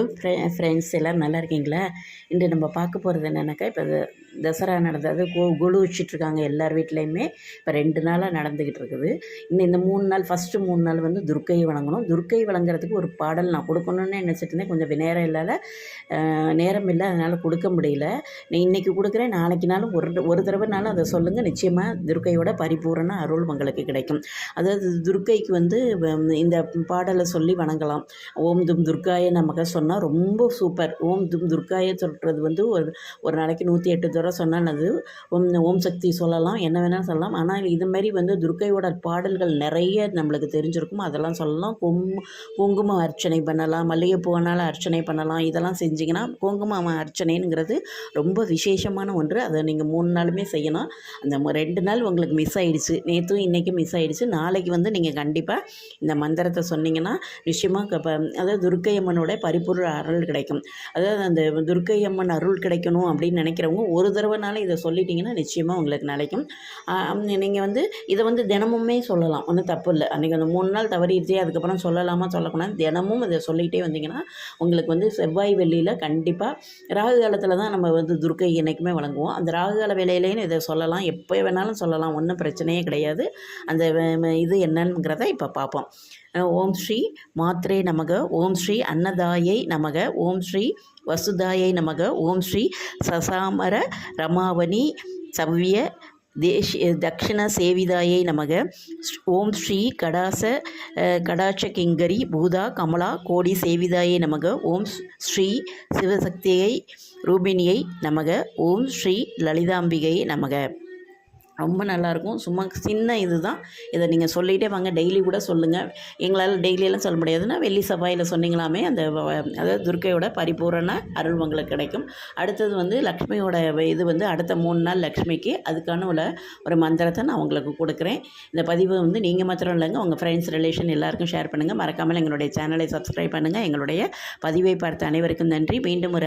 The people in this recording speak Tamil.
வணக்கம் ஃப்ரெண்ட்ஸ், எல்லோரும் நல்லா இருக்கீங்களா? இன்று நம்ம பார்க்க போகிறது என்னென்னாக்கா, இப்போ தசரா நடந்தது கொலு வச்சிட்ருக்காங்க எல்லார் வீட்லேயுமே. இப்போ 2 நாளாக நடந்துக்கிட்டு இருக்குது. இன்னும் இந்த 3 நாள், ஃபஸ்ட்டு 3 நாள் வந்து துர்க்கையை வணங்கணும். துர்க்கை வணங்குறதுக்கு ஒரு பாடல் நான் கொடுக்கணுன்னு நினச்சிட்டு இருந்தேன். கொஞ்சம் நேரம் இல்லாத நேரம் இல்லை, அதனால் கொடுக்க முடியல. நான் இன்றைக்கி கொடுக்குறேன். நாளைக்குனாலும் ஒரு தடவைனாலும் அதை சொல்லுங்கள். நிச்சயமாக துர்க்கையோட பரிபூரண அருள் உங்களுக்கு கிடைக்கும். அதாவது துர்க்கைக்கு வந்து இந்த பாடலை சொல்லி வணங்கலாம். ஓம் தும் துர்காய நமக்கு சொன்னால் ரொம்ப சூப்பர். ஓம் தும் துர்காய சொல்கிறது வந்து ஒரு நாளைக்கு 108 தடவை சொன்னால் அது ஓம் சக்தி சொல்லலாம், என்ன வேணாலும் சொல்லலாம். ஆனால் இதுமாரி வந்து துர்க்கையோட பாடல்கள் நிறைய நம்மளுக்கு தெரிஞ்சிருக்கும். அதெல்லாம் சொல்லலாம். குங்குமம் அர்ச்சனை பண்ணலாம், மல்லிகைப்பூவனால் அர்ச்சனை பண்ணலாம். இதெல்லாம் செஞ்சிங்கன்னா குங்குமம் அர்ச்சனைங்கிறது ரொம்ப விசேஷமான ஒன்று. அதை நீங்கள் 3 நாளுமே செய்யணும். அந்த 2 நாள் உங்களுக்கு மிஸ் ஆகிடுச்சு, நேற்றும் இன்றைக்கும் மிஸ் ஆகிடுச்சு. நாளைக்கு வந்து நீங்கள் கண்டிப்பாக இந்த மந்திரத்தை சொன்னீங்கன்னா நிச்சயமாக அதாவது துர்க்கை அம்மனோட பரிபூர்ண அருள் கிடைக்கும். அதாவது அந்த துர்க்கை அம்மன் அருள் கிடைக்கணும் அப்படின்னு நினைக்கிறவங்க ஒரு தடவைனாலும் இதை சொல்லிட்டீங்கன்னா நிச்சயமாக உங்களுக்கு நிலைக்கும். நீங்கள் வந்து இதை வந்து தினமுமே சொல்லலாம், ஒன்றும் தப்பு இல்லை. அன்றைக்கி அந்த 3 நாள் தவறிடுச்சு, அதுக்கப்புறம் சொல்லலாமா சொல்லக்கூடாது, தினமும் இதை சொல்லிகிட்டே வந்தீங்கன்னா உங்களுக்கு வந்து செவ்வாய் வெள்ளியில் கண்டிப்பாக ராகு காலத்தில் தான் நம்ம வந்து துர்க்கை என்றைக்குமே வழங்குவோம். அந்த ராகு கால வேலையிலேயும் இதை சொல்லலாம், எப்போ வேணாலும் சொல்லலாம், ஒன்றும் பிரச்சனையே கிடையாது. அந்த இது என்னங்கிறத இப்போ பார்ப்போம். ஓம் ஸ்ரீ மாத்ரே நமக, ஓம் ஸ்ரீ அன்னதாயை நமக, ஓம் ஸ்ரீ வசுதாயை நமக, ஓம் ஸ்ரீ சசாமர ரமாவணி சவ்ய தக்ஷண சேவிதாயை நமக, ஓம் ஸ்ரீ கடாட்ச கிங்கரி பூதா கமலா கோடி சேவிதாயை நமக, ஓம் ஸ்ரீ சிவசக்தியை ரூபிணியை நமக, ஓம் ஸ்ரீ லலிதாம்பிகை நமக. ரொம்ப நல்லாயிருக்கும். சும்மா சின்ன இது தான். இதை நீங்கள் சொல்லிகிட்டே வாங்க, டெய்லி கூட சொல்லுங்கள். எங்களால் டெய்லியெல்லாம் சொல்ல முடியாதுன்னா வெள்ளி செவ்வாயில் சொன்னீங்களாமே அதாவது துர்க்கையோட பரிபூரண அருள் உங்களுக்கு கிடைக்கும். அடுத்தது வந்து லக்ஷ்மியோட இது வந்து அடுத்த 3 நாள் லக்ஷ்மிக்கு அதுக்கான ஒரு மந்திரத்தை நான் உங்களுக்கு கொடுக்குறேன். இந்த பதிவு வந்து நீங்கள் மாத்திரம் இல்லைங்க, உங்கள் ஃப்ரெண்ட்ஸ் ரிலேஷன் எல்லாருக்கும் ஷேர் பண்ணுங்கள். மறக்காமல் எங்களுடைய சேனலை சப்ஸ்கிரைப் பண்ணுங்கள். எங்களுடைய பதிவை பார்த்த அனைவருக்கும் நன்றி. மீண்டும் ஒரு